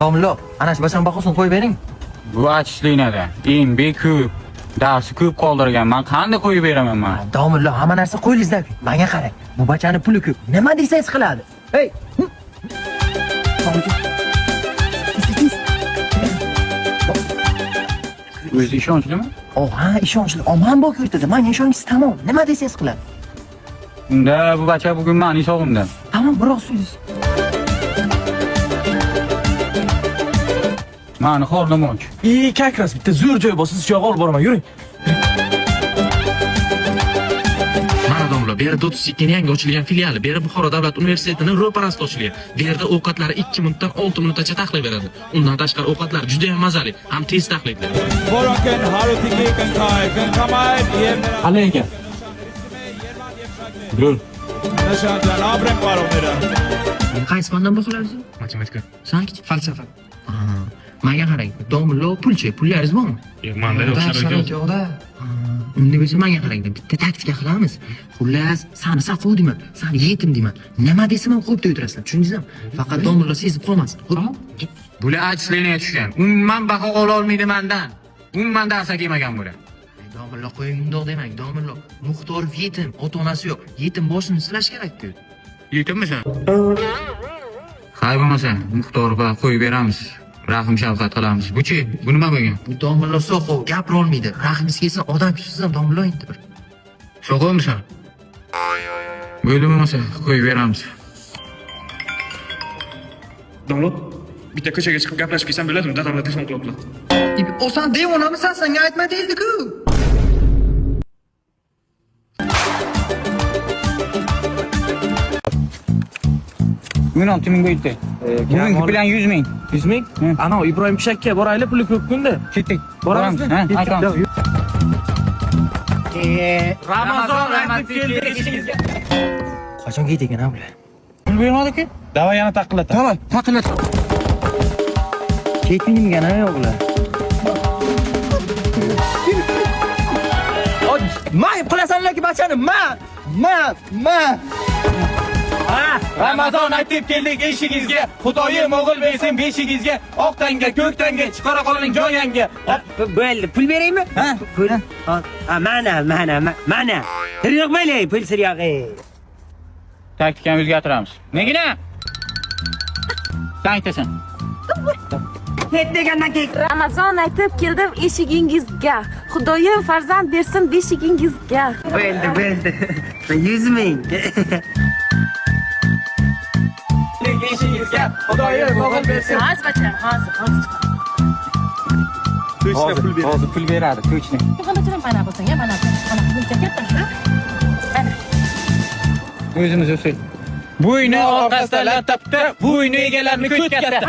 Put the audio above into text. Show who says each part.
Speaker 1: Domlo, ana shu basan baqasini qo'yib bering.
Speaker 2: Bu achishliknada eng beko'p darsi ko'p qoldirgan. Men qanday qo'yib beraman men?
Speaker 1: Domlo, hamma narsa qo'lingizda. Menga qarang. Bu bachani puli ko'p. Nima desangiz qiladi. Hey!
Speaker 2: O'zi ishonchlimi?
Speaker 1: Ha, ishonchli. Omon bok yurtida. Menga ishonchingiz tamom. Nima desangiz qiladi.
Speaker 2: Unda bu bacha bugun meni hisobimda.
Speaker 1: Tamam, biroq so'zingiz.
Speaker 2: Meni xo'rlamoch.
Speaker 3: Kakras bitta zo'r joy bor, siz shu yoqqa olib boraman, yuring.
Speaker 4: Mana domla, bu yerda 32 yangi ochilgan filiali, bu yerda Buxoro davlat universitetining ro'parasida ochilgan. Bu yerda ovqatlari 2 minutdan 6 minutgacha taxlay beradi. Undan tashqari ovqatlar juda ham mazali, ham tez taxlaydilar.
Speaker 5: Boroken Harutiki kan Kamal yerine
Speaker 3: Qanday ekan? Dur.
Speaker 5: nishondan Abrem baromida.
Speaker 4: Qaysi fandan baqilasiz?
Speaker 3: Matematika.
Speaker 4: Sanki falsafa. Menga qarang, domla pulchi, pullaringiz bormi?
Speaker 3: Manda yo'q, sharoit
Speaker 4: yo'qda. Unda bo'lsa menga qarang, bitta taktika qilamiz. Xullas, sani saqov deyman, sani yetim deyman. Nima desam ham qo'yib o'tirasizlar, tushundingizmi? Faqat domla sezib qolmasin.
Speaker 2: Bular achishlikniga tushgan. Umuman baho ola olmaydi mendan. Umuman dars kelmagan bular.
Speaker 4: Domla qo'ying undoq demang, domla. Muxtorov yetim, ota-onasi yo'q. Yetim boshini silash kerak-ku.
Speaker 2: Yetimmisan? Hay bo'lmasa, Muxtorova qo'yib beramiz. Rahim shafqat qilamiz. Bu-chi, bu nima bo'lgan?
Speaker 4: Bu domla soqov gapira olmaydi. Rahmingiz kelsa odam kuchsiz ham domla endi bir.
Speaker 2: So'qovmisan? Bo'ldi bo'lmasa, qo'yib beramiz.
Speaker 3: Domlo, bitta ko'chaga chiqib gaplashib kelsam bo'ladimi? Dadamlar telefon qilibdilar.
Speaker 1: Osan devonamisan, senga aytmadingizku.
Speaker 2: Bugun 6 ming bo'ldi. Bugungi plan 100 ming.
Speaker 3: 100 ming? Ana Ibrohim Pishakka boraylik, puli ko'p kunda.
Speaker 2: Ketdik.
Speaker 3: Boramizmi?
Speaker 2: Ha, aytamiz.
Speaker 3: Ramazon aktiv keldi ishingizga.
Speaker 1: Qachon ketgan bular?
Speaker 2: Pul bermadi-ku?
Speaker 3: Davay yana taqillat.
Speaker 2: Davay, taqillat.
Speaker 1: Ketmingana yo'qlar. Mayib qilasanlarki bachani, ma.
Speaker 3: Ramazon aktiv keldik eshigingizga. Xudoyim o'g'il bersin beshigingizga. Oq tanga, ko'k tanga, chiqara qolining joyanga.
Speaker 6: Bo'ldi, pul beraymi? Pul. Mana. Yo'q bo'lay, pul yo'q.
Speaker 2: Taktikani o'zgartiramiz. Negina? Sen aytasan.
Speaker 6: Net degandan keyin
Speaker 7: Ramazon aytib keldim eshigingizga. Xudoyim farzand bersin beshigingizga.
Speaker 6: bo'ldi. 100 ming.
Speaker 3: Eshigingizga Xudoyim o'g'il bersin.
Speaker 7: Hozir bacham, hozir.
Speaker 2: Hozir pul beradi, ko'chni.
Speaker 7: Qanachadan mana bo'lsa-ya, mana buncha katta.
Speaker 2: O'zimiz usul. Bu uyni orqasidan lattapda, bu uyni egalarni ko'ch katta.